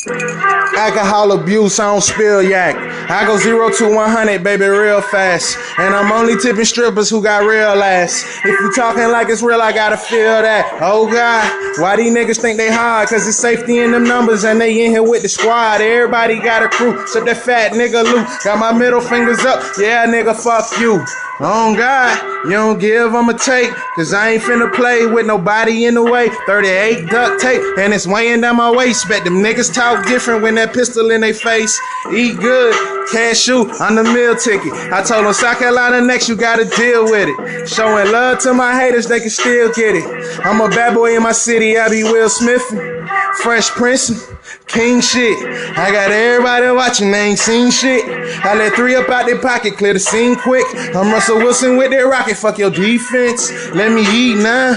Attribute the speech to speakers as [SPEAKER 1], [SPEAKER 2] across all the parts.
[SPEAKER 1] Alcohol abuse, I don't spill yak. I go 0 to 100, baby, real fast. And I'm only tipping strippers who got real ass. If you talking like it's real, I gotta feel that. Oh God, why these niggas think they hard? Cause it's safety in them numbers and they in here with the squad. Everybody got a crew, except that fat nigga Luke. Got my middle fingers up, yeah nigga, fuck you. Oh God, you don't give, I'ma take. Cause I ain't finna play with nobody in the way. 38 duct tape, and it's weighing down my waist. Bet them niggas talk different when that pistol in their face. Eat good, cashew on the meal ticket. I told them South Carolina next, you gotta deal with it. Showing love to my haters, they can still get it. I'm a bad boy in my city, I be Will Smith, Fresh Prince, King shit. I got everybody watching, they ain't seen shit. I let 3 up out their pocket, clear the scene quick. I'm Russell Wilson with that rocket, fuck your defense. Let me eat now,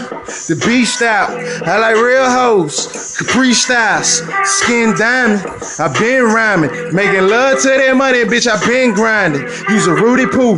[SPEAKER 1] the beast out. I like real hoes, Capri Styles, skin diamond. I been rhyming, making love to that money, bitch, I been grinding. Use a Rudy Poo,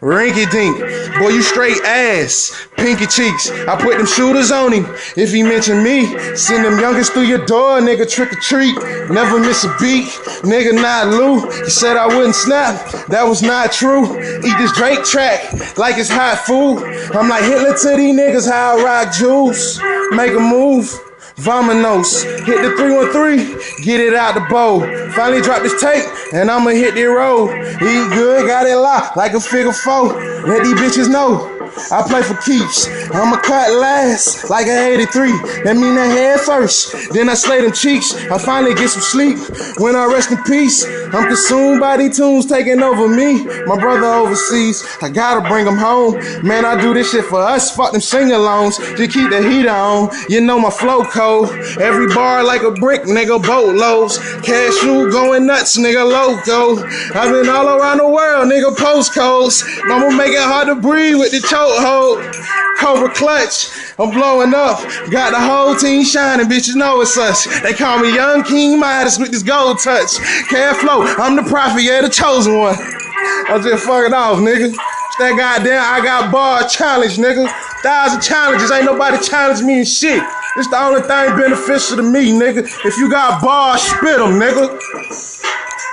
[SPEAKER 1] rinky dink, boy you straight ass, pinky cheeks. I put them shooters on him. If he mention me, send them youngest through your door, nigga, trick or treat. Never miss a beat, nigga, not Lou. He said I wouldn't snap, that was not true. Eat this Drake track like it's hot food. I'm like Hitler to these niggas, how I rock juice. Make a move. Vominos, hit the 313, get it out the bowl. Finally drop this tape, and I'ma hit the road. Eat good, got it locked like a figure 4. Let these bitches know I play for keeps. I'ma cut last like an 83. That mean I head first, then I slay them cheeks. I finally get some sleep when I rest in peace. I'm consumed by these tunes taking over me. My brother overseas, I gotta bring him home. Man, I do this shit for us, fuck them sing-alongs. Just keep the heat on, you know my flow cold. Every bar like a brick, nigga, boatloads. Cashew going nuts, nigga, loco. I've been all around the world, nigga, postcodes. I'ma make it hard to breathe with the chokehold. Cobra clutch, I'm blowing up. Got the whole team shining, bitches know it's us. They call me Young King Midas with this gold touch. Cash flow, I'm the prophet, yeah, the chosen one. I just fucking off, nigga. It's that goddamn I got bar challenge, nigga. 1,000 challenges, ain't nobody challenge me in shit. It's the only thing beneficial to me, nigga. If you got bars, spit them, nigga.